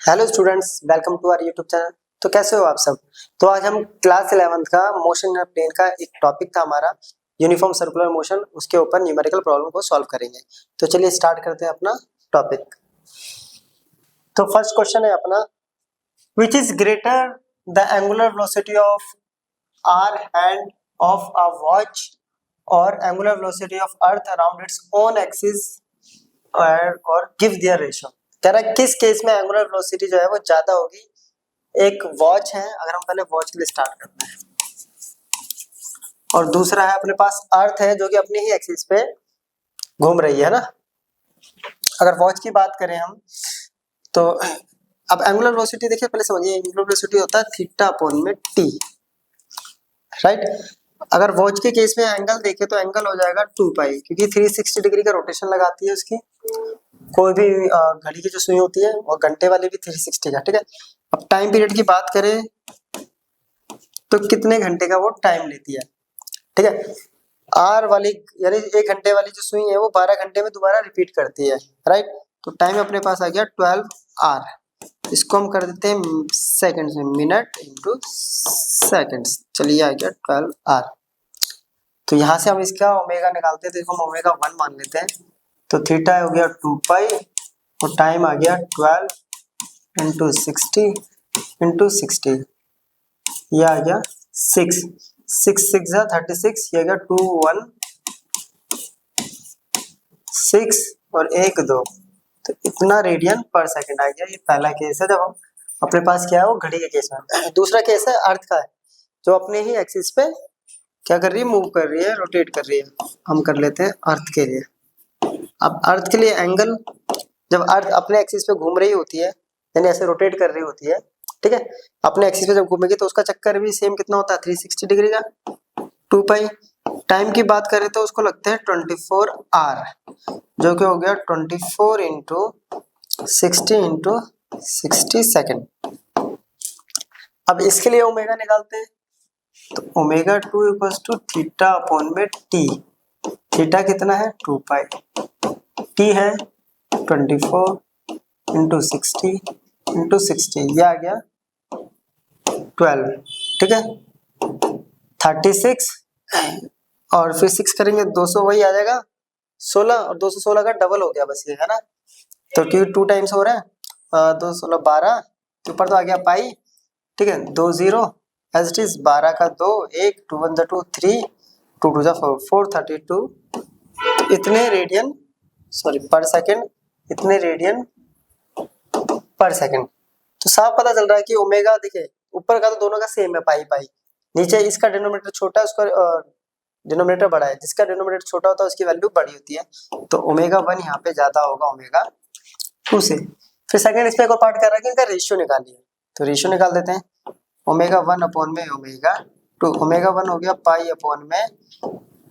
Hello students, welcome to our YouTube channel. तो कैसे हो आप सब। तो आज हम क्लास 11th का मोशन इन प्लेन का एक टॉपिक था हमारा यूनिफॉर्म सर्कुलर मोशन, उसके ऊपर न्यूमेरिकल प्रॉब्लम को सॉल्व करेंगे। तो चलिए स्टार्ट करते हैं अपना टॉपिक। तो फर्स्ट क्वेश्चन है अपना, which is greater the angular velocity of hour hand of a watch और angular velocity of Earth around its own axis और गिव देयर रेशियो। कह रहा है किस केस में एंगुलर वेलोसिटी जो है वो ज्यादा होगी। एक वॉच है, अगर हम पहले वॉच के लिए स्टार्ट करते हैं, और दूसरा है अपने पास अर्थ है जो कि अपनी ही एक्सिस पे घूम रही है ना। अगर वॉच की बात करें हम, तो अब एंगुलर वेलोसिटी देखिए, पहले समझिए एंगुलर वेलोसिटी होता है थीटा अपॉन में टी, राइट। अगर वॉच के केस में एंगल देखे तो एंगल हो जाएगा 2 पाई, क्योंकि 360 डिग्री का रोटेशन लगाती है उसकी। कोई भी घड़ी की जो सुई होती है और घंटे वाली भी 360 का, ठीक है। अब टाइम पीरियड की बात करें तो कितने घंटे का वो टाइम लेती है, ठीक है। आर वाली यानी 1 घंटे वाली जो सुई है वो 12 घंटे में दोबारा रिपीट करती है, राइट। तो टाइम अपने पास आ गया 12 आर। इसको हम कर देते हैं सेकंड्स में, मिनट इंटू सेकंड्स। चलिए आ गया 12 आर। तो यहाँ से हम इसका ओमेगा निकालते हैं, तो इसको हम ओमेगा 1 मान लेते हैं। तो थीटा हो गया 2 पाई और टाइम आ गया 12 इंटू 60 इंटू 60, ये आ गया 6 6 6 36, ये आ गया 2 1 6 और 1 2। तो इतना रेडियन पर सेकंड आ गया। ये पहला केस है जब हम अपने पास क्या है वो घड़ी के केस में। दूसरा केस है अर्थ का है, जो अपने ही एक्सिस पे क्या कर रही है, मूव कर रही है, रोटेट कर रही है। हम कर लेते हैं अर्थ के लिए। अब अर्थ के लिए एंगल, जब अर्थ अपने एक्सिस पे घूम रही होती है यानी ऐसे रोटेट कर रही होती है, ठीक है। अपने एक्सिस पे जब घूमेगी तो उसका चक्कर भी सेम कितना होता है, 360 डिग्री का, 2 पाई। टाइम की बात करें तो उसको लगते हैं 24 आर, जो कि हो गया 24 इंटू 60 इंटू 60 सेकेंड। अब इसके लिए ओमेगा निकालते हैं, तो omega 2 equals to theta upon में टी। थीटा कितना है, 2 पाई, टी है 24 इंटू 60 इंटू 60, ये आ गया 12, ठीक है। 36 और फिर 6 करेंगे 200, वही आ जाएगा 16, और 216 का डबल हो गया बस, ये है ना। तो क्योंकि 2 टाइम्स हो रहा है, 2 16 12, तो ऊपर तो आ गया पाई, ठीक है। 2 0 एज इट इज, 12 का 2 1, 2 1 2 3, 2 2 4 432। इतने रेडियन पर सेकेंड, इतने रेडियन पर सेकेंड। तो साफ पता चल रहा है कि ओमेगा देखिए ऊपर का तो दोनों का सेम है, पाई पाई। नीचे इसका डिनोमिनेटर छोटा है, उसका डिनोमिनेटर बड़ा है। जिसका डिनोमिनेटर छोटा होता है उसकी वैल्यू बड़ी होती है। तो ओमेगा 1 यहाँ पे ज्यादा होगा ओमेगा 2 से। फिर सेकंड इस पे एक और पार्ट कर रहा है कि इनका रेशियो निकालिए, तो रेशियो निकाल देते हैं। ओमेगा 1 अपॉन में ओमेगा 2, ओमेगा 1 हो गया पाई अपॉन में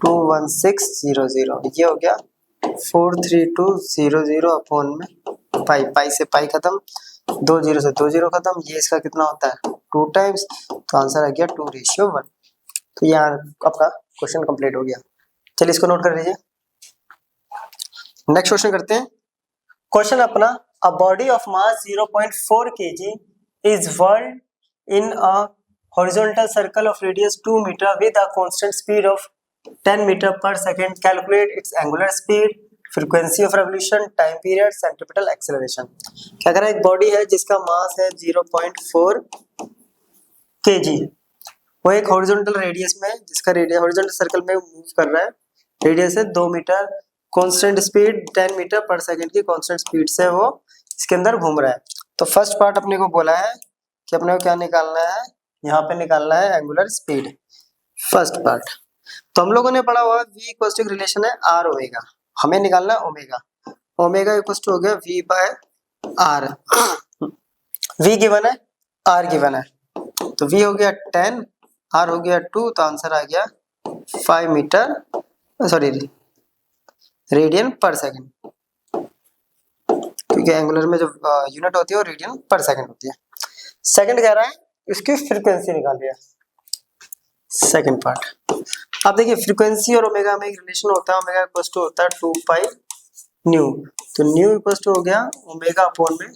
21600, ये हो गया 43200 अपॉन में पाई। पाई से पाई खत्म, 2 0 से 2 0 खत्म। ये इसका कितना होता है, 2 टाइम्स, तो आंसर आ गया 2:1। तो यहाँ आपका क्वेश्चन कंप्लीट हो गया। चलिए इसको नोट कर लीजिए। नेक्स्ट क्वेश्चन करते हैं। क्वेश्चन अपना, a body of mass 0.4 kg is whirled in a horizontal circle of radius 2 meter with a constant speed of 10 meter per second. Calculate its angular speed, frequency of revolution, time period, centripetal acceleration. क्या कह रहा है, एक body है जिसका मास है 0.4 kg, वो एक हॉरिजॉन्टल रेडियस में, जिसका रेडियस हॉरिजॉन्टल सर्कल में मूव कर रहा है, रेडियस है 2 मीटर, कांस्टेंट स्पीड 10 मीटर पर सेकंड की कांस्टेंट स्पीड से वो इसके अंदर घूम रहा है। तो फर्स्ट पार्ट अपने को बोला है कि अपने को क्या निकालना है, यहाँ पे निकालना है एंगुलर स्पीड, फर्स्ट पार्ट। तो हम लोगों ने पढ़ा हुआ v इक्वल टू रिलेशन है आर ओमेगा, हमें निकालना है ओमेगा। ओमेगा इक्वल टू हो गया v by r. v given है, r गिवन है, तो v हो गया 10, r हो गया 2, तो आंसर आ गया 5 मीटर, सॉरी रेडियन पर सेकंड, क्योंकि एंगुलर में जो यूनिट होती है वो रेडियन पर सेकंड होती है। सेकंड कह रहा है इसकी फ्रीक्वेंसी निकालिए, सेकंड पार्ट। अब देखिए फ्रीक्वेंसी और ओमेगा में एक रिलेशन होता है, ओमेगा इक्वल टू होता है 2 पाई न्यू, तो न्यू इक्वल टू हो गया ओमेगा अपॉन में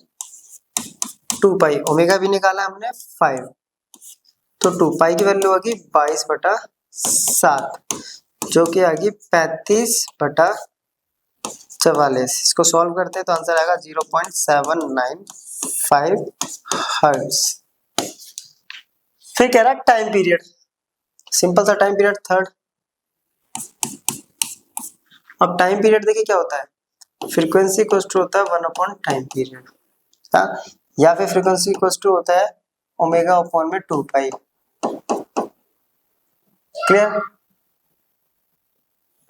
2 पाई, ओमेगा भी निकाला हमने 5, तो 2 पाई की वैल्यू होगी 22/7 जो कि आ गई 35/44। इसको सॉल्व करते हैं तो आंसर आएगा 0.795 हर्ट्ज। फिर कह रहा है टाइम पीरियड, सिंपल सा टाइम पीरियड थर्ड। अब टाइम पीरियड देखिए क्या होता है, फ्रीक्वेंसी इक्वल टू होता है 1 टाइम पीरियड, या फिर फ्रीक्वेंसी इक्वल टू होता है ओमेगा अपॉन में 2 पाई। क्लियर?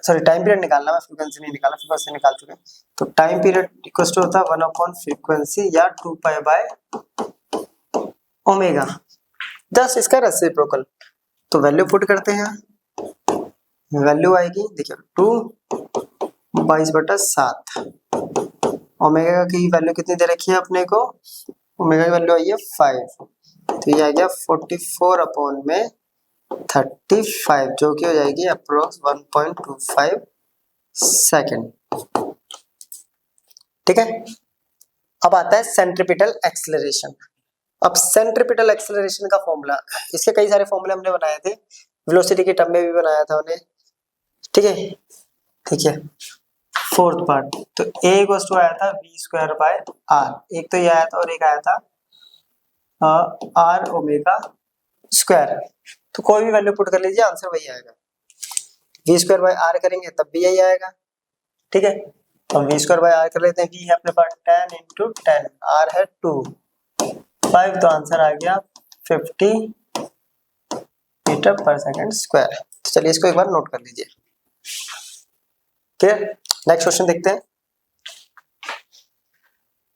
सॉरी टाइम पीरियड निकालना, मैं फ्रीक्वेंसी नहीं निकाला, फ्रीक्वेंसी निकाल चुके हैं। तो टाइम पीरियड इक्वल टू होता है 1 फ्रीक्वेंसी या 2 पाई बाय ओमेगा, जस्ट इसका रेसिप्रोकल। तो वैल्यू पुट करते हैं, वैल्यू आएगी देखिए 2/22/7। ओमेगा की वैल्यू कितनी दे रखी है अपने को, ओमेगा की वैल्यू आई है 5, तो ये आ गया 44/35 जो कि हो जाएगी अप्रोक्स 1.25 सेकेंड। ठीक है, अब आता है सेंट्रीपिटल एक्सेलरेशन। अब सेंट्रीपिटल एक्सेलरेशन का फॉर्मूला, इसके कई सारे फॉर्मूले हमने बनाए थे, वेलोसिटी के टर्म में भी बनाया था उन्हें। ठीक है, ठीक है, फोर्थ पार्ट, तो a इक्वल टू आया था v²/r, एक तो ये आया था और एक आया था r ओमेगा स्क्वायर। तो कोई भी वैल्यू पुट कर लीजिए, आंसर वही आएगा। v²/r करेंगे तब भी यही आएगा। ठीक है, तो v²/r कर लेते हैं, v है अपने पास 10 × 10, r है 2, 5, तो आंसर आ गया 50 मीटर पर सेकंड स्क्वायर। तो चलिए इसको एक बार नोट कर लीजिए। क्लियर? नेक्स्ट क्वेश्चन देखते हैं।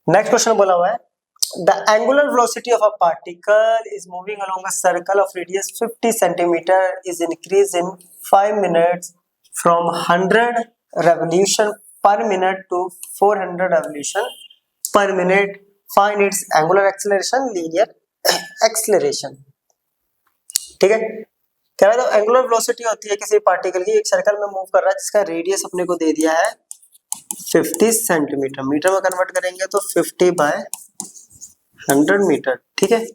नेक्स्ट क्वेश्चन बोला हुआ है the angular velocity of a particle is moving along a circle of radius 50 centimetre is increase in 5 minutes from 100 revolution per minute to 400 revolution per minute. Find its angular acceleration, linear acceleration. ठीक है, कह रहा है angular velocity होती है किसी particle की, एक सर्कल में मूव कर रहा है जिसका रेडियस अपने को दे दिया है 50 सेंटीमीटर, मीटर में कन्वर्ट करेंगे तो 50/100 मीटर। ठीक है,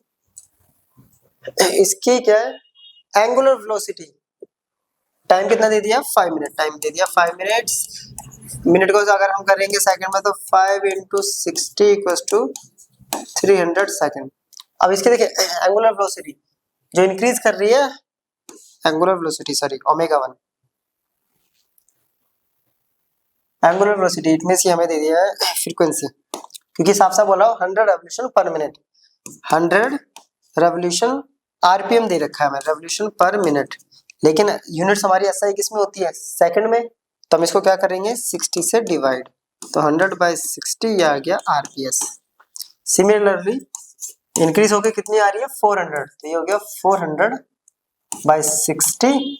इसकी क्या है एंगुलर वेलोसिटी, टाइम कितना दे दिया 5 मिनट, टाइम दे दिया 5 मिनट्स, मिनट को अगर हम करेंगे सेकंड में तो 5 × 60 = 300 सेकंड। अब इसके देखिए एंगुलर वेलोसिटी जो इंक्रीज कर रही है, angular velocity sorry omega 1, angular velocity it means हमें दे दिया है फ्रीक्वेंसी, क्योंकि साफ साफ बोला 100 रेवोल्यूशन पर मिनट, 100 रेवोल्यूशन आरपीएम दे रखा है हमें, रेवोल्यूशन पर मिनट, लेकिन यूनिट्स हमारी एसआई किस में होती है सेकंड में, तो हम इसको क्या करेंगे 60 से डिवाइड, तो 100/60 ये आ गया आरपीएस। सिमिलरली इंक्रीज होके कितनी आ रही है 400, तो ये हो गया 400/60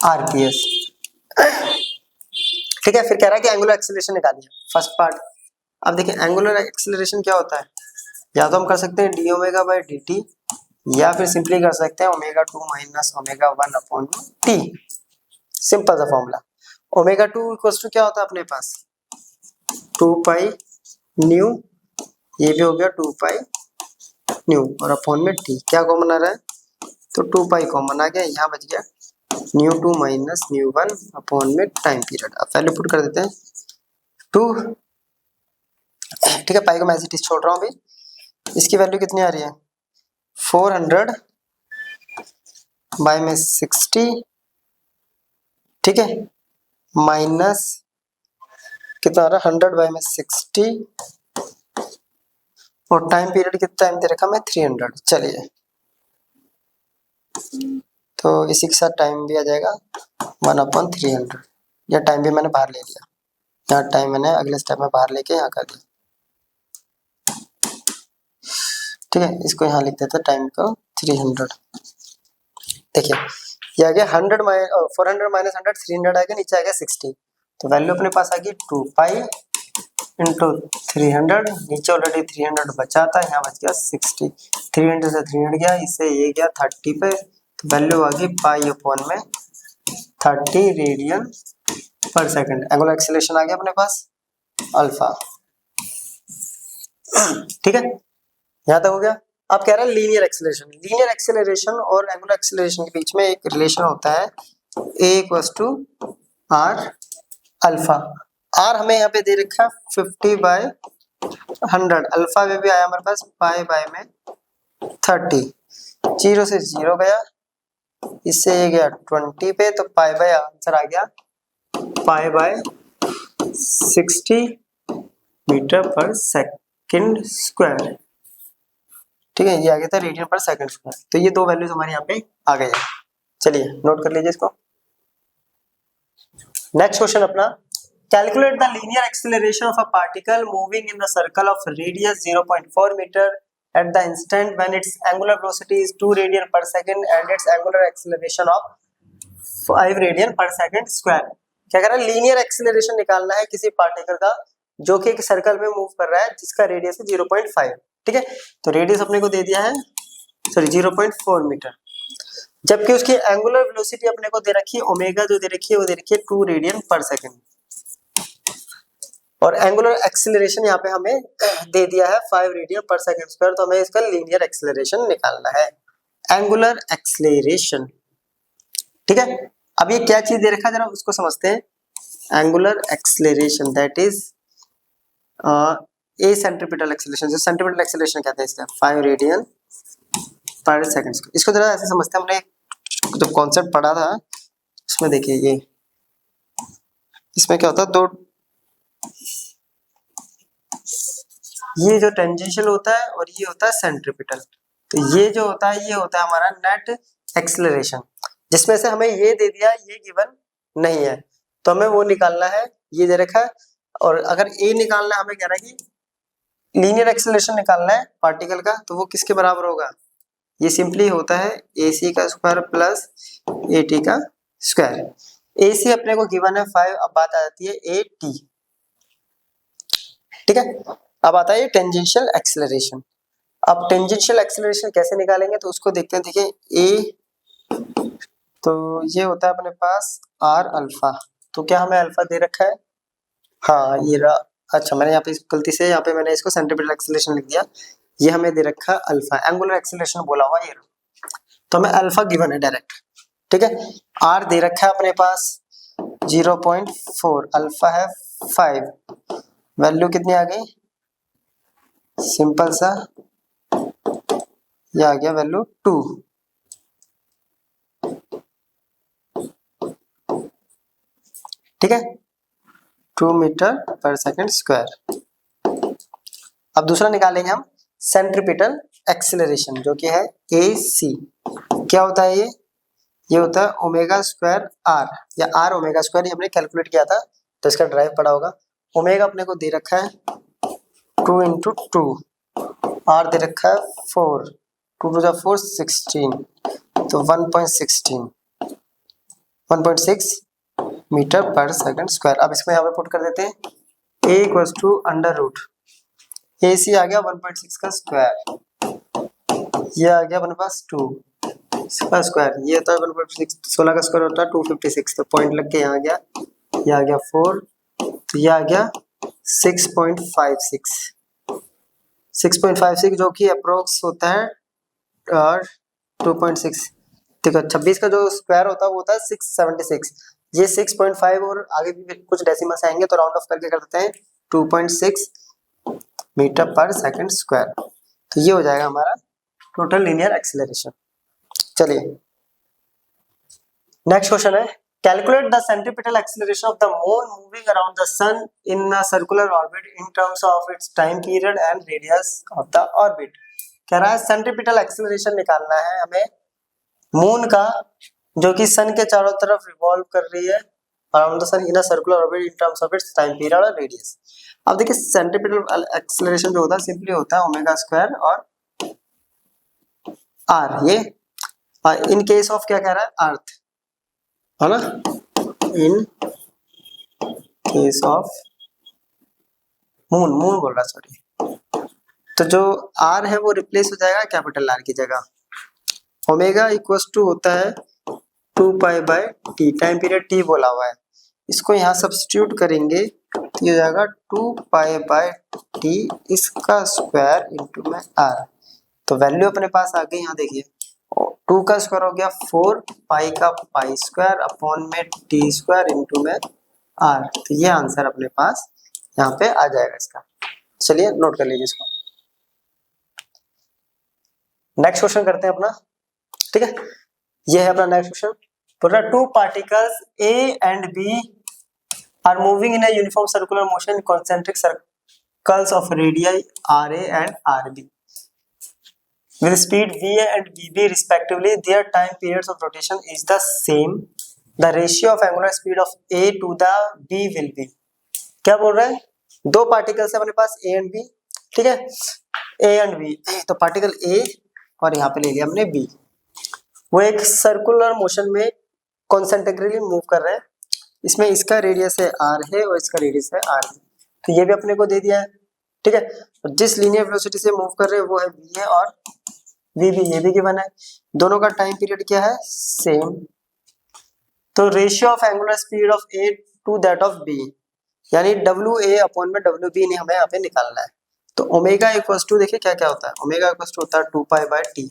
आरपीएस। ठीक है, फिर कह रहा है कि एंगुलर एक्सेलरेशन निकालिए फर्स्ट पार्ट। अब देखिए एंगुलर एक्सेलरेशन क्या होता है, या तो हम कर सकते हैं d⍵/dt या फिर सिंपली कर सकते हैं ω2 - ω1/t। सिंपल सा फॉर्मूला, ω2 = क्या होता है अपने पास 2 पाई न्यू, ये भी हो गया 2 पाई न्यू और अपॉन में t, क्या कॉमन आ रहा है तो 2 पाई कॉमन आ गया, यहाँ बच गया ν2 - ν1 अपॉन में टाइम पीरियड। अब वैल्यू पुट कर देते हैं 2, ठीक है, पाई को मैं ऐसे छोड़ रहा हूँ अभी। इसकी वैल्यू कितनी आ रही है 400/60, ठीक है, माइनस कितना आ रहा है 100/60 और टाइम पीरियड कितना टाइम दे रखा मैं 300। चलिए तो इसी के साथ टाइम भी आ जाएगा 1/300, या टाइम भी मैंने बाहर ले लिया, यहाँ टाइम मैंने अगले स्टेप में बाहर लेके यहाँ कर दिया। ठीक है, इसको यहाँ लिख देते हैं टाइम को 300। देखिए ये आ गया 400 - 100 300 आ गया, नीचे आ गया 60, तो वैल्यू अपने पास आ गई 2 पाई × 300, नीचे ऑलरेडी 300 बचा था, यहाँ बच गया 60, 300 से 300 गया, इससे ये गया 30 पे, तो वैल्यू आ गई π/30 रेडियन पर सेकंड। एंगुलर एक्सेलरेशन आ गया अपने पास अल्फा। ठीक है, यहाँ तक हो गया। अब कह रहा है लीनियर एक्सेलरेशन। लीनियर एक्सेलरेशन और एंगुलर एक्सेलरेशन के बीच में एक रिलेशन होता है a equals to r alpha. R हमें यहाँ पे दे रखा 50/100, अल्फा में भी आया हमारे पास पाई बाय में 30, 0 से 0 गया, इससे ये गया 20 पे, तो पाई बाय आंसर आ गया पाई बाय 60 मीटर पर सेकंड स्क्वायर। ठीक है, ये आ गया था रेडियन पर सेकंड स्क्वायर। तो ये दो वैल्यूज हमारे यहाँ पे आ गए हैं। चलिए नोट कर लीजिए इसको। नेक्स्ट क्वेश्चन अपना, calculate the linear acceleration of a particle moving in the circle of radius 0.4 meter at the instant when its angular velocity is 2 radian per second and its angular acceleration of 5 radian per second square। क्या कर रहा है, linear acceleration निकालना है किसी particle का जो कि एक सर्कल में मूव कर रहा है जिसका रेडियस है 0.5। ठीक है, तो रेडियस अपने को दे दिया है 0.4 मीटर, जबकि उसकी एंगुलर वेलोसिटी अपने को दे रखी है ओमेगा, जो दे रखी है वो दे रखी है 2 रेडियन पर सेकंड, और एंगुलर एक्सेलरेशन यहाँ पे हमें दे दिया है 5 रेडियन पर सेकंड स्क्वायर। तो हमें इसका लीनियर एक्सेलरेशन निकालना है, एंगुलर एक्सेलरेशन। ठीक है, अब ये क्या चीज दे रखा है जरा उसको समझते हैं। Angular acceleration that is a centripetal acceleration, जो सेंट्रीपिटल एक्सेलरेशन कहते हैं इसका 5 रेडियन पर सेकंड स्क्वायर। इसको जरा ऐसे समझते हैं, हमने जो कॉन्सेप्ट पढ़ा था उसमें देखिए ये, इसमें क्या होता है, दो ये जो टेंजेंशियल होता है और ये होता है सेंट्रीपिटल। तो ये जो होता है ये होता है हमारा नेट एक्सेलरेशन, जिसमें से हमें ये दे दिया, ये गिवन नहीं है, तो हमें वो निकालना है, ये दे रखा है। और अगर ए निकालना है, हमें कह रहा है कि लीनियर एक्सेलरेशन निकालना है पार्टिकल का, तो वो किसके बराबर होगा, ये सिंपली होता है ए सी का स्क्वायर प्लस ए टी का स्क्वायर। ए सी अपने को गिवन है 5, अब बात आ जाती है ए टी। ठीक है, अब आता है टेंजेंशियल एक्सेलरेशन। अब टेंजेंशियल एक्सेलरेशन कैसे निकालेंगे तो उसको देखते हैं। देखिए ए, तो ये होता है अपने पास आर अल्फा, तो क्या हमें अल्फा दे रखा है, हाँ ये रहा। अच्छा, मैंने यहाँ पे गलती से यहाँ पे मैंने इसको सेंट्रीपिटल एक्सेलरेशन लिख दिया, ये हमें दे रखा है अल्फा, एंगुलर एक्सेलरेशन बोला हुआ ये, तो हमें अल्फा गिवन है डायरेक्ट। ठीक है, आर दे रखा है अपने पास 0.4, अल्फा है 5, वैल्यू कितनी आ गई, सिंपल सा ये आ गया वैल्यू 2। ठीक है, 2 मीटर पर सेकंड स्क्वायर। अब दूसरा निकालेंगे हम सेंट्रीपिटल एक्सेलरेशन, जो कि है ए सी। क्या होता है ये होता है ओमेगा स्क्वायर आर, या आर ओमेगा स्क्वायर, ये हमने कैलकुलेट किया था तो इसका ड्राइव पड़ा होगा। ओमेगा अपने को दे रखा है 2 इंटू 2, आर दे रखा है 4, 2 टू 4 16, तो 1.6 मीटर पर सेकंड स्क्वायर। अब इसको यहाँ पे पुट कर देते हैं, a equals to under root a c आ गया 1.6 का स्क्वायर, ये आ गया अपने पास 2 इसका स्क्वायर, ये होता है 1.6, 16 का स्क्वायर होता है 256, तो पॉइंट लग के यहाँ आ गया, ये आ गया 4, तो ये आ गया 6.56, 6.56 जो कि अप्रोक्स होता है 2.6। देखो 26 का जो स्क्वायर होता है वो होता है 676, ये 6.5 और आगे भी कुछ डेसिमल्स आएंगे तो राउंड ऑफ करके कर देते हैं 2.6 मीटर पर सेकंड स्क्वायर। तो ये हो जाएगा हमारा टोटल लीनियर एक्सेलरेशन। चलिए नेक्स्ट क्वेश्चन है, calculate the centripetal acceleration of the moon moving around the sun in a circular orbit in terms of its time period and radius of the orbit. कह रहा है centripetal acceleration निकालना है हमें moon का, जो कि सन के चारों तरफ रिवॉल्व कर रही है around the sun in a circular orbit in terms of its time period और रेडियस। अब देखिए सेंट्रीपिटल एक्सेलरेशन जो होता है सिंपली होता है ओमेगा स्क्वायर और आर, ये इन केस ऑफ क्या कह रहा है अर्थ, है ना, इन केस ऑफ मून बोल रहा है, सॉरी, तो जो आर है वो रिप्लेस हो जाएगा कैपिटल आर की जगह। ओमेगा इक्वल्स टू होता है 2 pi by T, time period T बोला हुआ है, इसको यहाँ सब्स्टिट्यूट करेंगे तो तो ये हो जाएगा 2π/t इसका स्क्वायर इंटू में r। तो वैल्यू अपने पास आ गई, यहाँ देखिए 2 का स्क्वायर हो गया 4, पाई का पाई स्क्वायर अपॉन में t स्क्वायर इंटू में r। तो ये आंसर अपने पास यहाँ पे आ जाएगा इसका। चलिए नोट कर लीजिए इसको। नेक्स्ट क्वेश्चन करते हैं अपना, ठीक है। ये है अपना नेक्स्ट क्वेश्चन। बोल रहा 2 particles A and B are moving in a uniform circular motion in concentric circles of radii RA and RB with speed VA and VB respectively. Their time periods of rotation is the same. The ratio of angular speed of A to the B will be। क्या बोल रहा है, दो particles है अपने पास A and B, ठीक है, A and B। तो पार्टिकल A और यहाँ पे ले लिया हमने B, वो एक सर्कुलर मोशन में कॉन्सेंट्रिकली मूव कर रहे हैं। इसमें इसका रेडियस है r है और इसका रेडियस है r है। तो ये भी अपने को दे दिया है, ठीक है। और जिस लीनियर वेलोसिटी से मूव कर रहे हैं वो है v है और v भी, ये भी गिवन है। दोनों का टाइम पीरियड क्या है, सेम। तो ratio of angular speed of a to that of b, यानी WA अपॉन में WB ने हमें यहाँ पे निकालना है। तो ओमेगा इक्वल्स टू, देखिए क्या क्या होता है, ओमेगा इक्वल्स टू होता है 2π/t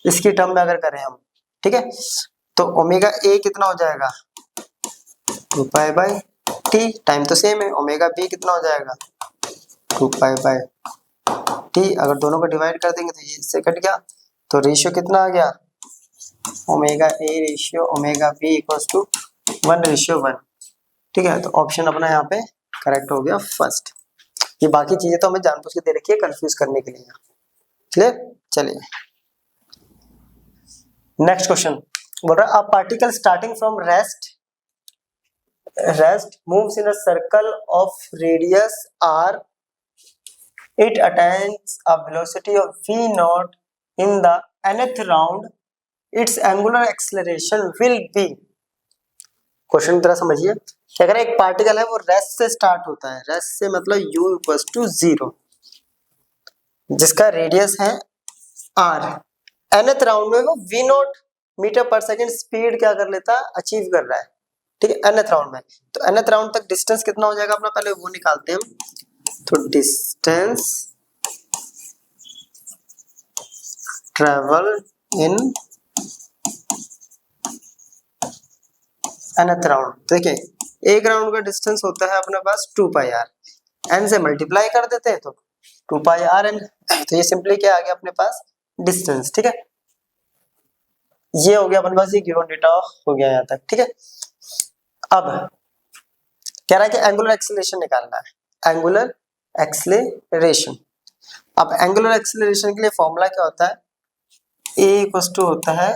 इसकी टर्म में अगर करें हम, ठीक है। तो ओमेगा a कितना हो जाएगा 2π/t, टाइम तो सेम है। ओमेगा b कितना हो जाएगा 2π/t। अगर दोनों को डिवाइड कर देंगे तो ये इससे कट गया, तो रेशियो कितना आ गया, omega a ratio omega b equals to 1:1, ठीक है। तो ऑप्शन अपना यहाँ पे करेक्ट हो गया फर्स्ट। ये बाकी चीजें तो हमें जानबूझ के दे रखी है कंफ्यूज करने के लिए, क्लियर। चलिए नेक्स्ट क्वेश्चन बोल रहा है, a particle starting from rest moves in a circle of radius r. It attains a velocity of v naught in the nth round. Its angular acceleration will be। Question तरह समझिए, अगर एक particle है वो rest से start होता है, rest से मतलब u इक्वल्स टू 0, जिसका रेडियस है r। nth राउंड में वो v not metre per second speed क्या कर लेता है, अचीव कर रहा है, ठीक है, nth राउंड में। तो nth राउंड तक डिस्टेंस कितना हो जाएगा अपना, पहले वो निकालते हैं हम। तो distance travel in nth round, देखिए एक राउंड का डिस्टेंस होता है अपने पास 2πr, n से मल्टीप्लाई कर देते हैं तो 2πrn। तो ये सिंपली क्या आ गया अपने पास, डिस्टेंस, ठीक है। ये हो गया अपने पास, ये गिवन डेटा हो गया यहाँ तक, ठीक है। अब कह रहा है कि एंगुलर एक्सेलरेशन निकालना है, एंगुलर एक्सेलरेशन। अब एंगुलर एक्सेलरेशन के लिए फॉर्मूला क्या होता है, a इक्वल्स टू होता है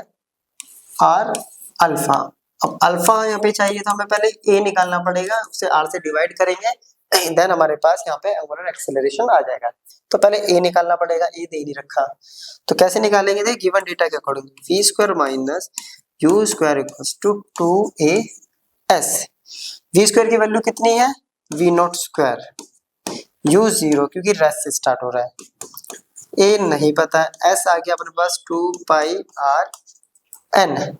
r अल्फा। अब अल्फा यहाँ पे चाहिए तो हमें पहले a निकालना पड़ेगा, उसे r से डिवाइड करेंगे, देन हमारे पास यहाँ पे एंगुलर एक्सेलरेशन आ जाएगा। तो पहले a निकालना पड़ेगा, a दे नहीं रखा, तो कैसे निकालेंगे, देखिए गिवन डेटा के according v square minus u square equals to 2as। v square की वैल्यू कितनी है, v नॉट स्क्वायर, u 0 क्योंकि रेस्ट से स्टार्ट हो रहा है, a नहीं पता है, s आ गया अपने पास 2πrn।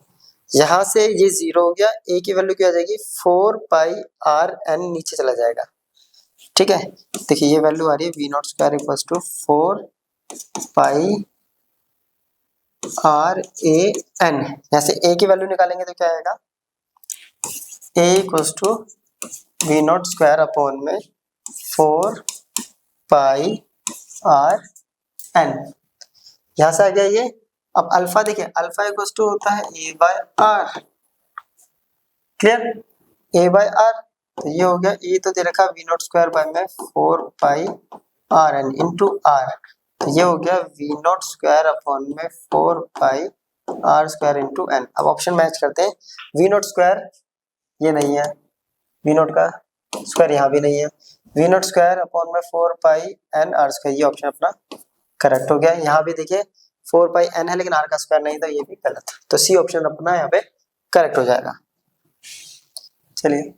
यहाँ से ये 0 हो गया, a की वैल्यू क्या आ जाएगी 4πrn, नीचे चला जाएगा, ठीक है। देखिए ये वैल्यू आ रही है v not square equals to 4πrAn। यहाँ से a की वैल्यू निकालेंगे तो क्या आएगा, a equals to v not square upon में 4πrn। यहाँ से आ गया ये। अब अल्फा देखिए, अल्फा इक्वल्स टू होता है a/r, क्लियर, a/r। तो ये हो गया, ए तो दे रखा v नॉट स्क्वायर बाय में 4πrn इंटू r। तो ये हो गया v नॉट स्क्वायर अपॉन में 4πr स्क्वायर इंटू n। अब ऑप्शन मैच करते हैं, v नॉट स्क्वायर ये नहीं है, v नॉट का स्क्वायर यहाँ भी नहीं है, v नॉट स्क्वायर अपॉन में 4πn r स्क्वायर, ये ऑप्शन अपना करेक्ट हो गया। यहाँ भी देखिए 4πn है लेकिन r का स्क्वायर नहीं, तो ये भी गलत, तो सी ऑप्शन अपना यहाँ पे करेक्ट हो जाएगा। चलिए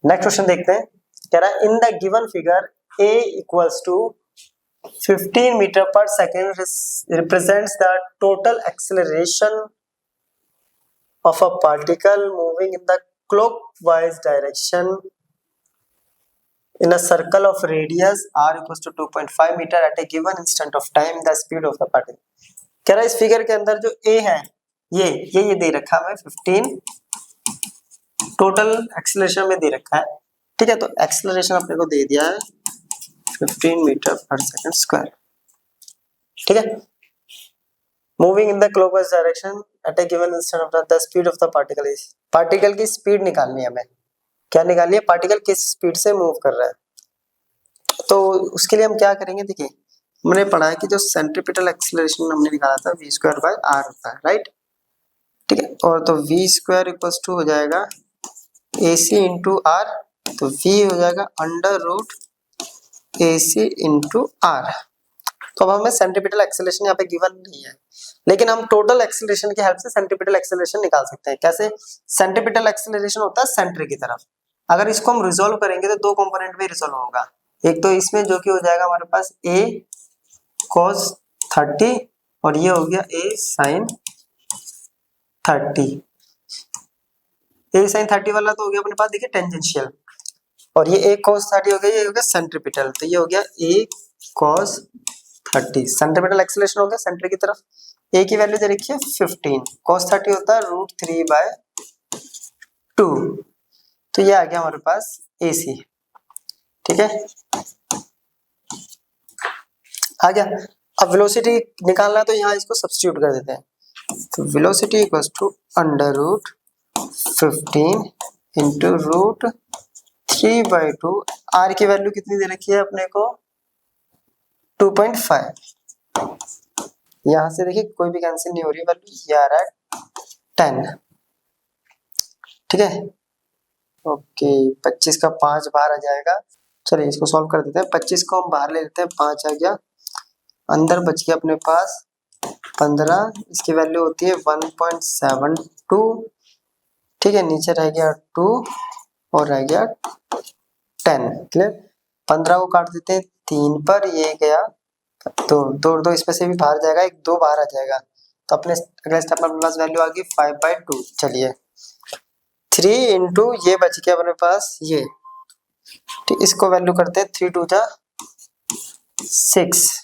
नेक्स्ट क्वेश्चन देखते हैं, कह रहा है in the given figure a equals to 15 metre per second represents the total acceleration of a particle moving in the clockwise direction in a circle of radius r equals to 2.5 meter at a given instant of time the speed of the particle। कह रहा है इस figure के अंदर जो a है ये दे रखा है 15 टोटल एक्सेलरेशन में दे रखा है, ठीक है। तो एक्सेलरेशन अपने को दे दिया है 15 मीटर पर सेकंड स्क्वायर, ठीक है। Moving in the clockwise direction at A given instant of the speed of the particle is, particle की स्पीड निकालनी है हमें। क्या निकालनी है? पार्टिकल किस स्पीड से मूव कर रहा है। तो उसके लिए हम क्या करेंगे, देखिए हमने पढ़ा है कि जो सेंट्रीपिटल एक्सेलरेशन हमने निकाला था v स्क्वायर बाय r होता है, राइट, ठीक है। और तो v स्क्वायर इक्वल्स टू हो जाएगा ac इंटू r, तो v हो जाएगा under root ac into r। तो अब हमें सेंट्रीपिटल एक्सेलरेशन यहाँ पे गिवन नहीं है, लेकिन हम टोटल एक्सेलरेशन की हेल्प से सेंट्रीपिटल एक्सेलरेशन निकाल सकते हैं। कैसे? सेंट्रीपिटल एक्सेलरेशन होता है सेंटर की तरफ, अगर इसको हम रिजोल्व करेंगे तो दो कंपोनेंट में रिजोल्व होगा। एक तो इसमें जो कि हो जाएगा हमारे पास a cos 30 और ये हो गया a sin 30। a sin 30 वाला तो हो गया अपने पास, देखिए टेंजेंशियल, और ये a cos 30 हो गया, ये हो गया सेंट्रीपिटल, तो ये हो गया a cos 30। सेंट्रीपिटल एक्सेलरेशन हो गया सेंटर की तरफ। a की वैल्यू दे रखी है 15, cos 30 होता है √3/2, तो ये आ गया हमारे पास AC, ठीक है, आ गया। अब वेलोसिटी निकालना है तो यहाँ इसको सब्स्टिट्यूट कर देते हैं, तो velocity equals to under root 15 into √3/2। R की वैल्यू कितनी दे रखी है अपने को? 2.5। यहाँ से देखिए कोई भी कैंसिल नहीं हो रही वैल्यू, ये आ रहा है 10, ठीक है। ओके, 25 का 5 बाहर आ जाएगा। चलिए इसको सॉल्व कर देते हैं। 25 को हम बाहर ले लेते हैं, 5 आ गया, अंदर बच गया अपने पास 15, इसकी वैल्यू होती है 1.72, ठीक है। नीचे रह गया 2 और रह गया 10, क्लियर। 15 को काट देते हैं 3 पर, ये गया दो इसमें से भी बाहर जाएगा, एक 2 बाहर आ जाएगा, तो अपने अगले स्टेप में अपने पास वैल्यू आ गई 5/2। चलिए 3 इंटू ये बच गया अपने पास ये, ठीक, इसको वैल्यू करते हैं 3 2 जा 6,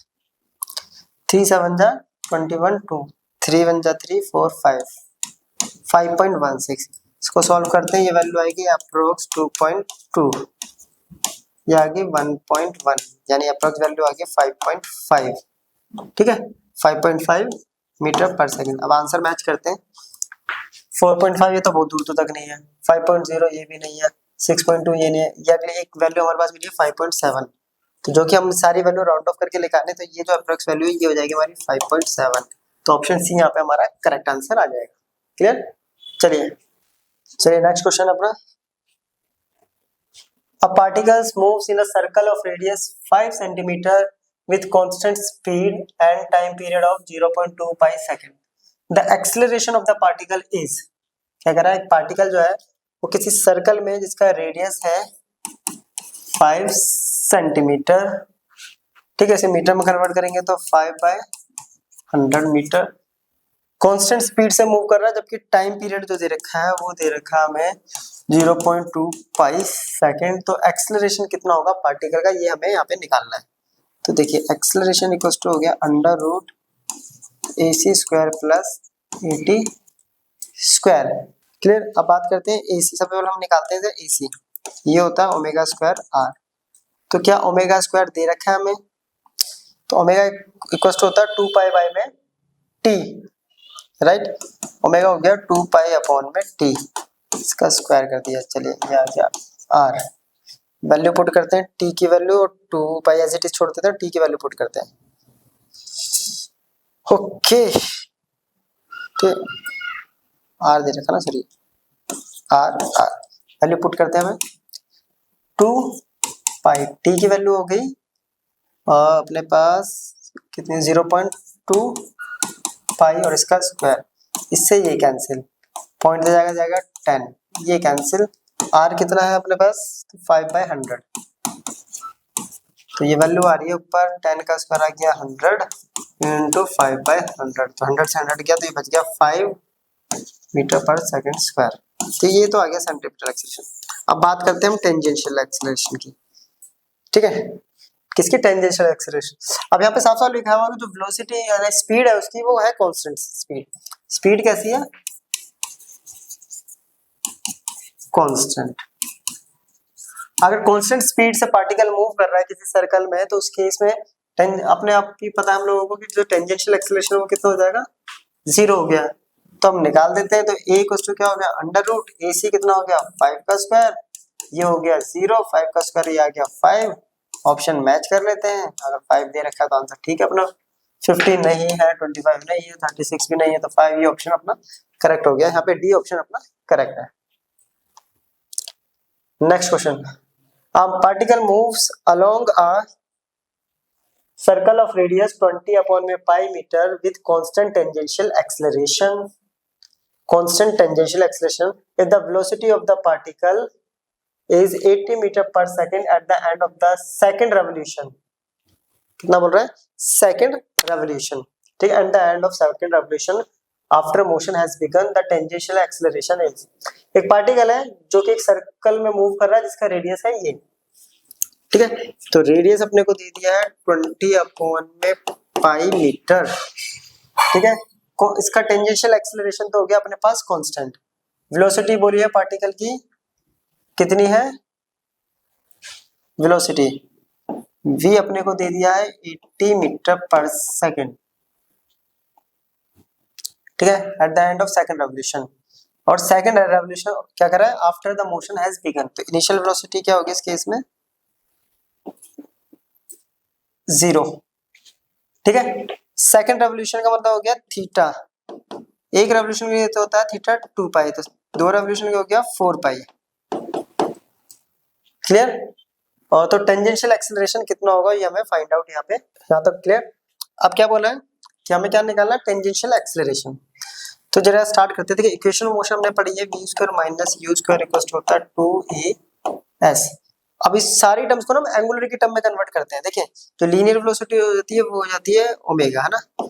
3 7 जा 21 2, 3 1 जा 3 4 5, 5.16। इसको सॉल्व करते हैं, ये वैल्यू आएगी अप्रोक्स 2.2, ये आ गई 1.1, यानी अप्रोक्स वैल्यू आ गई 5.5, ठीक है, 5.5 मीटर पर सेकंड। अब आंसर मैच करते हैं। 4.5 ये तो बहुत दूर तो तक नहीं है, 5.0 ये भी नहीं है, 6.2 ये नहीं है, ये अगले एक वैल्यू हमारे पास मिली है 5.7, तो जो कि हम सारी वैल्यू राउंड ऑफ करके निकालें, तो ये जो अप्रोक्स वैल्यू है ये हो जाएगी हमारी 5.7, तो ऑप्शन सी यहाँ पे हमारा करेक्ट आंसर आ जाएगा, क्लियर। चलिए नेक्स्ट क्वेश्चन अपना। A particle moves in a circle of radius 5 centimeter with constant speed and time period of 0.2 pi second. The acceleration of the particle is, क्या कर रहा है, एक पार्टिकल जो है वो किसी सर्कल में जिसका रेडियस है 5 सेंटीमीटर, ठीक है, इसे मीटर में कन्वर्ट करेंगे तो 5/100 मीटर, कांस्टेंट स्पीड से मूव कर रहा है, जबकि टाइम पीरियड जो दे रखा है वो दे रखा है हमें 0.2 पाई सेकेंड। तो एक्सेलरेशन कितना होगा पार्टिकल का, ये हमें यहाँ पे निकालना है। तो देखिए एक्सेलरेशन इक्वल्स टू हो गया under root AC square plus AT square, clear. अब बात करते हैं AC, सबसे पहले हम निकालते हैं AC, ये होता है ओमेगा स्क्वायर R। तो क्या ओमेगा स्क्वायर दे रखा है हमें, तो ओमेगा इक्वल्स टू होता है 2 पाई बाय में T, राइट, ओमेगा हो गया 2 पाई अपॉन में T, इसका स्क्वायर कर दिया। चलिए ये आ गया R, वैल्यू पुट करते हैं T की वैल्यू, और 2 पाई एज इट इज छोड़ देते हैं, T की वैल्यू पुट करते हैं। ओके, ठीक, R दे रखा ना, सॉरी R वैल्यू पुट करते हैं हमें 2 पाई, T की वैल्यू हो गई अपने पास कितनी 0.2 पाई और इसका स्क्वायर, इससे ये कैंसिल, पॉइंट दे जाएगा 10, ये कैंसिल, R कितना है अपने पास 5/100, तो ये वैल्यू आ रही है ऊपर 10 का स्क्वायर आ गया 100 इंटू 5/100, तो 100 से 100 गया तो ये बच गया 5 मीटर पर सेकंड स्क्वायर। तो ये तो आ गया सेंट्रीपिटल एक्सेलरेशन। अब बात करते हैं हम टेंजेंशियल एक्सेलरेशन की। ठीक है, किसकी, टेंजेंशियल एक्सेलरेशन। अब यहाँ पे साफ साफ लिखा हुआ है जो वेलोसिटी यानी स्पीड है उसकी वो है कांस्टेंट स्पीड। स्पीड कैसी है, कांस्टेंट। अगर कांस्टेंट स्पीड से पार्टिकल मूव कर रहा है किसी सर्कल में तो उस केस में अपने आप ही पता है हम लोगों को कि जो टेंजेंशियल एक्सेलरेशन वो कितना हो जाएगा, 0 हो गया। तो हम निकाल देते हैं, तो a इक्वल टू क्या हो गया, अंडर रूट AC कितना हो गया 5 का स्क्वायर, ये हो गया 0, 5 का स्क्वायर ये आ गया 5। ऑप्शन मैच कर लेते हैं, अगर 5 दे रखा है तो आंसर ठीक है अपना। 50 नहीं है, 25 नहीं है, 36 भी नहीं है, तो 5 ये ऑप्शन अपना करेक्ट हो गया। यहाँ पे डी ऑप्शन अपना करेक्ट है। Next question, particle moves along a circle of radius 20 upon pi meter with constant tangential acceleration. Constant tangential acceleration if the velocity of the particle is 80 meter per second at the end of the second revolution. कितना बोल रहा है, second revolution, ठीक है, at the end of second revolution after motion has begun the tangential acceleration is। एक particle है जो कि एक सर्कल में मूव कर रहा है जिसका रेडियस है ये, ठीक है। तो रेडियस अपने को दे दिया है 20 अपॉन में पाई मीटर, ठीक है। इसका टेंजेंशियल एक्सेलरेशन तो हो गया अपने पास कांस्टेंट। वेलोसिटी बोली है पार्टिकल की कितनी है, वेलोसिटी v अपने को दे दिया है 80 मीटर पर सेकेंड, ठीक है, at the end of second revolution. और सेकंड रेवोल्यूशन क्या कर रहा है, after the motion has begin. तो इनिशियल वेलोसिटी क्या होगी इस केस में, 0, ठीक है। सेकंड रेवोल्यूशन का मतलब हो गया थीटा, एक रेवोल्यूशन के लिए तो होता है थीटा 2 पाई, तो 2 रेवोल्यूशन का हो गया 4 पाई, क्लियर। और तो टेंजेंशियल एक्सेलरेशन कितना होगा ये हमें फाइंड आउट यहाँ पे, यहाँ तक क्लियर। अब क्या बोला है कि हमें क्या निकालना है, टेंजेंशियल एक्सेलरेशन। तो जरा स्टार्ट करते थे कि इक्वेशन मोशन हमने पढ़ी है v square minus u square equals to होता है 2as। अब इस सारी टर्म्स को ना हम एंगुलर की टर्म में कन्वर्ट करते हैं। देखिए जो लीनियर वेलोसिटी हो जाती है वो हो जाती है ओमेगा, है ना।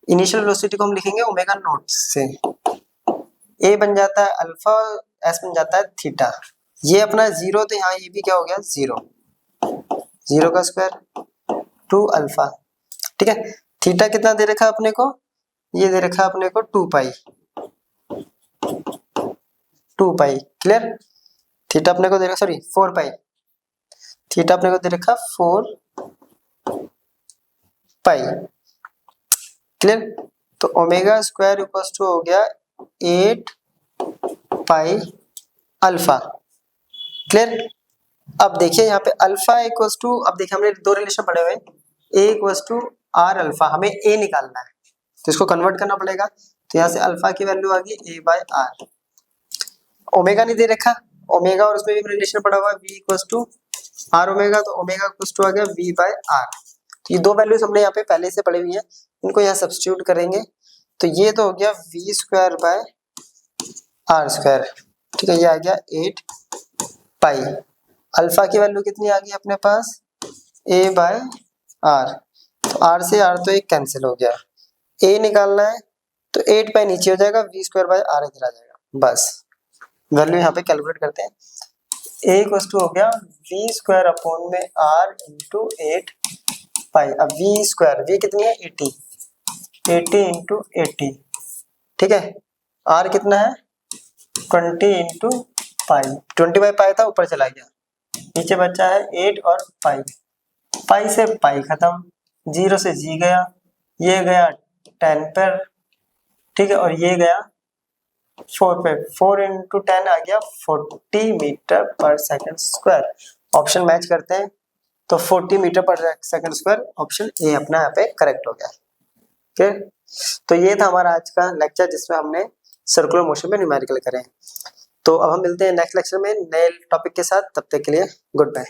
इनिशियल वेलोसिटी को हम लिखेंगे ओमेगा नॉट से, a बन जाता है अल्फा, s बन जाता है थीटा। ये अपना 0 तो यहाँ ये भी क्या हो गया 0, 0 का स्क्वायर 2 अल्फा, ठीक है। थीटा कितना दे रखा है अपने को, ये दे रखा है अपने को 2 पाई, 2 पाई, क्लियर। थीटा अपने को दे रखा, सॉरी 4 पाई, थीटा अपने को दे रखा 4 पाई, क्लियर। तो ओमेगा स्क्वायर इक्वल्स टू हो गया 8 पाई अल्फा, क्लियर। अब देखिए यहाँ पे अल्फा इक्वल्स टू, अब देखिए हमने दो रिलेशन पढ़े हुए, a equals to r alpha, हमें a निकालना है तो इसको कन्वर्ट करना पड़ेगा। तो यहाँ से अल्फा की वैल्यू आ गई a बाय आर। ओमेगा नहीं दे रखा, ओमेगा और उसमें भी रिलेशन पड़ा हुआ है v equals to r omega, तो ओमेगा इक्वल्स टू आ गया v बाय आर। तो ये दो वैल्यूज हमने यहाँ पे पहले से पढ़ी हुई है, इनको यहाँ सब्स्टिट्यूट करेंगे तो ये तो हो गया v square by r square, ठीक है। ये आ गया 8 पाई। अल्फा की वैल्यू कितनी आ गई अपने पास, a बाय आर, तो r से r तो एक कैंसिल हो गया, a निकालना है तो 8 पाई नीचे हो जाएगा, v स्क्वायर बाय आर इधर आ जाएगा, बस वैल्यू यहाँ पे कैलकुलेट करते हैं। a इक्वल्स टू हो गया v स्क्वायर अपॉन में r इंटू 8 पाई। अब v स्क्वायर, v कितनी है 80, 80 इंटू 80, ठीक है। r कितना है 20 इंटू पाई, 20 बाई पाई था ऊपर चला गया, नीचे बचा है 8 और पाई, पाई से पाई खत्म, 0 से g गया, ये गया 10 पर, ठीक है, और ये गया 4 पे, 4 इंटू 10 आ गया 40 मीटर पर सेकंड स्क्वायर। ऑप्शन मैच करते हैं तो 40 मीटर पर सेकंड स्क्वायर, ऑप्शन ए अपना यहाँ पे करेक्ट हो गया, ठीक। तो ये था हमारा आज का लेक्चर जिसमें हमने सर्कुलर मोशन में न्यूमेरिकल करें। तो अब हम मिलते हैं नेक्स्ट लेक्चर में नए टॉपिक के साथ, तब तक के लिए गुड बाय।